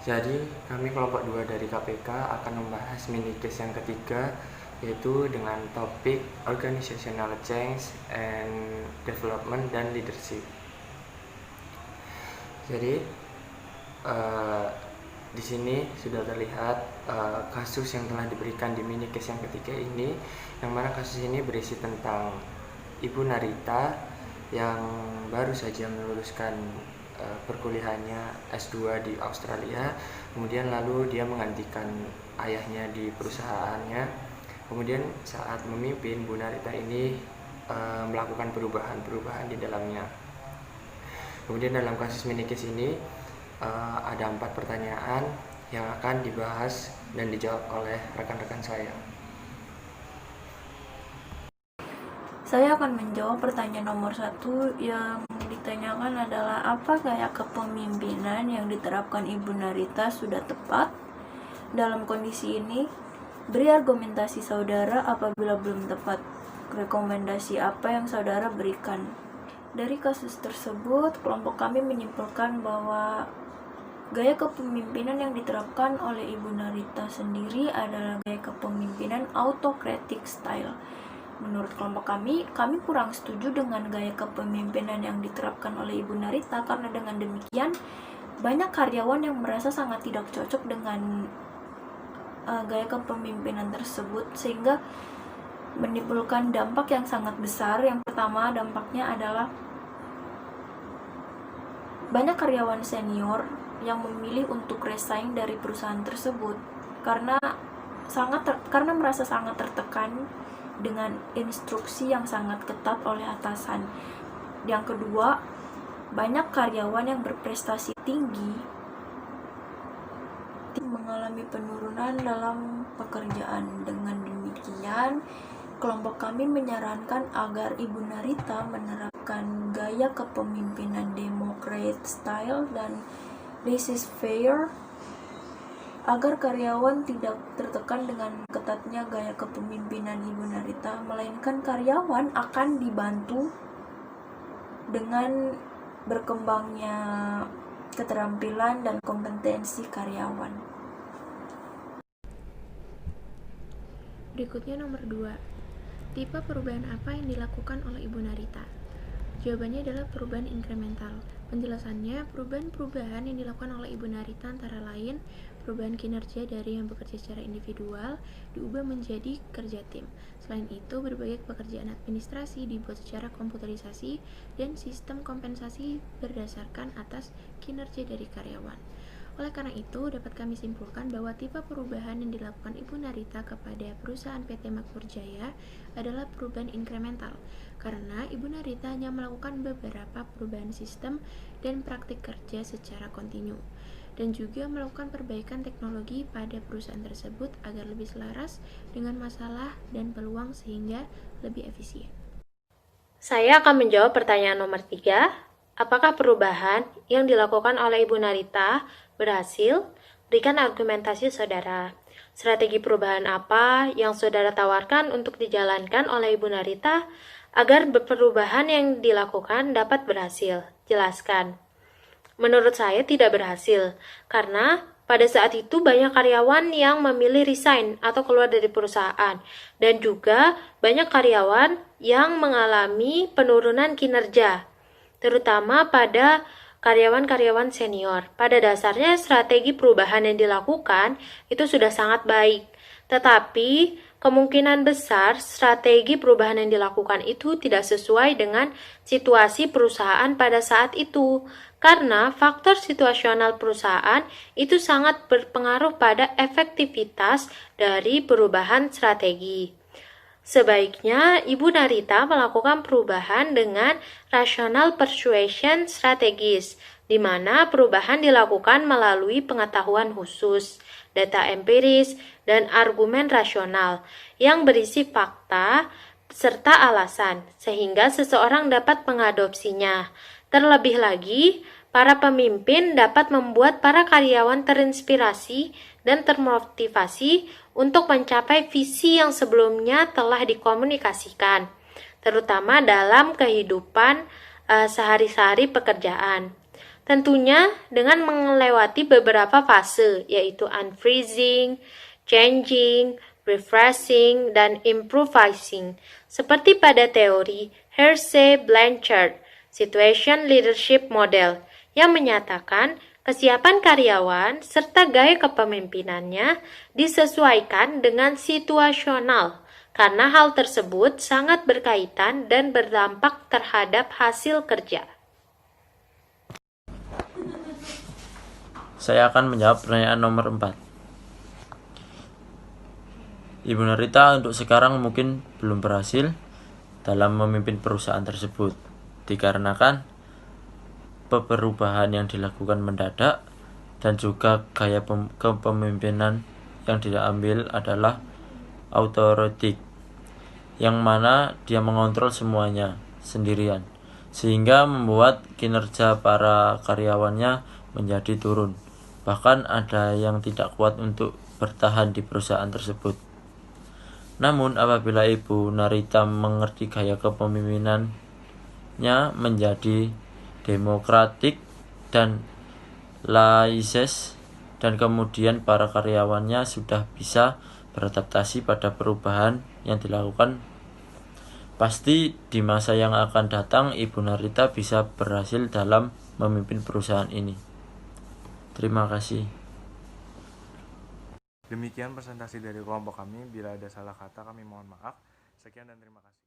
Jadi kami kelompok 2 dari KPK akan membahas mini case yang ketiga, yaitu dengan topik Organizational Change and Development dan Leadership. Jadi di sini sudah terlihat kasus yang telah diberikan di mini case yang ketiga ini, yang mana kasus ini berisi tentang Ibu Narita yang baru saja meluluskan perkuliahannya S2 di Australia. Kemudian lalu dia menggantikan ayahnya di perusahaannya. Kemudian saat memimpin, Bu Narita ini melakukan perubahan-perubahan di dalamnya. Kemudian dalam kasus mini case ini ada 4 pertanyaan yang akan dibahas dan dijawab oleh rekan-rekan saya. Saya akan menjawab pertanyaan nomor 1 yang ditanyakan adalah apa gaya kepemimpinan yang diterapkan Ibu Narita sudah tepat? Dalam kondisi ini, beri argumentasi saudara apabila belum tepat. Rekomendasi apa yang saudara berikan? Dari kasus tersebut, kelompok kami menyimpulkan bahwa gaya kepemimpinan yang diterapkan oleh Ibu Narita sendiri adalah gaya kepemimpinan autocratic style. Menurut kelompok kami kurang setuju dengan gaya kepemimpinan yang diterapkan oleh Ibu Narita karena dengan demikian banyak karyawan yang merasa sangat tidak cocok dengan gaya kepemimpinan tersebut sehingga menimbulkan dampak yang sangat besar. Yang pertama, dampaknya adalah banyak karyawan senior yang memilih untuk resign dari perusahaan tersebut karena merasa sangat tertekan dengan instruksi yang sangat ketat oleh atasan. Yang kedua, banyak karyawan yang berprestasi tinggi mengalami penurunan dalam pekerjaan. Dengan demikian, kelompok kami menyarankan agar Ibu Narita menerapkan gaya kepemimpinan Democrat style dan laissez-faire agar karyawan tidak tertekan dengan ketatnya gaya kepemimpinan Ibu Narita, melainkan karyawan akan dibantu dengan berkembangnya keterampilan dan kompetensi karyawan. Berikutnya nomor 2. Tipe perubahan apa yang dilakukan oleh Ibu Narita? Jawabannya adalah perubahan inkremental. Penjelasannya, perubahan-perubahan yang dilakukan oleh Ibu Narita antara lain perubahan kinerja dari yang bekerja secara individual diubah menjadi kerja tim. Selain itu, berbagai pekerjaan administrasi dibuat secara komputerisasi dan sistem kompensasi berdasarkan atas kinerja dari karyawan. Oleh karena itu, dapat kami simpulkan bahwa tipe perubahan yang dilakukan Ibu Narita kepada perusahaan PT Makmur Jaya adalah perubahan inkremental, karena Ibu Narita hanya melakukan beberapa perubahan sistem dan praktik kerja secara kontinu, dan juga melakukan perbaikan teknologi pada perusahaan tersebut agar lebih selaras dengan masalah dan peluang sehingga lebih efisien. Saya akan menjawab pertanyaan nomor 3. Apakah perubahan yang dilakukan oleh Ibu Narita berhasil? Berikan argumentasi saudara. Strategi perubahan apa yang saudara tawarkan untuk dijalankan oleh Ibu Narita agar perubahan yang dilakukan dapat berhasil? Jelaskan. Menurut saya tidak berhasil, karena pada saat itu banyak karyawan yang memilih resign atau keluar dari perusahaan, dan juga banyak karyawan yang mengalami penurunan kinerja, terutama pada karyawan-karyawan senior. Pada dasarnya strategi perubahan yang dilakukan itu sudah sangat baik, tetapi kemungkinan besar strategi perubahan yang dilakukan itu tidak sesuai dengan situasi perusahaan pada saat itu, karena faktor situasional perusahaan itu sangat berpengaruh pada efektivitas dari perubahan strategi. Sebaiknya Ibu Narita melakukan perubahan dengan rational persuasion strategis, di mana perubahan dilakukan melalui pengetahuan khusus, data empiris, dan argumen rasional yang berisi fakta serta alasan, sehingga seseorang dapat mengadopsinya. Terlebih lagi, para pemimpin dapat membuat para karyawan terinspirasi dan termotivasi untuk mencapai visi yang sebelumnya telah dikomunikasikan, terutama dalam kehidupan sehari-hari pekerjaan. Tentunya dengan melewati beberapa fase, yaitu unfreezing, changing, refreshing, dan improvising. Seperti pada teori Hersey-Blanchard Situation Leadership Model yang menyatakan kesiapan karyawan serta gaya kepemimpinannya disesuaikan dengan situasional, karena hal tersebut sangat berkaitan dan berdampak terhadap hasil kerja. Saya akan menjawab pertanyaan nomor 4. Ibu Narita untuk sekarang mungkin belum berhasil dalam memimpin perusahaan tersebut, dikarenakan perubahan yang dilakukan mendadak dan juga gaya kepemimpinan yang diambil adalah authoritative, yang mana dia mengontrol semuanya sendirian, sehingga membuat kinerja para karyawannya menjadi turun. Bahkan ada yang tidak kuat untuk bertahan di perusahaan tersebut. Namun apabila Ibu Narita mengerti gaya kepemimpinannya menjadi demokratik dan laissez, dan kemudian para karyawannya sudah bisa beradaptasi pada perubahan yang dilakukan, pasti di masa yang akan datang Ibu Narita bisa berhasil dalam memimpin perusahaan ini. Terima kasih. Demikian presentasi dari kelompok kami. Bila ada salah kata kami mohon maaf. Sekian dan terima kasih.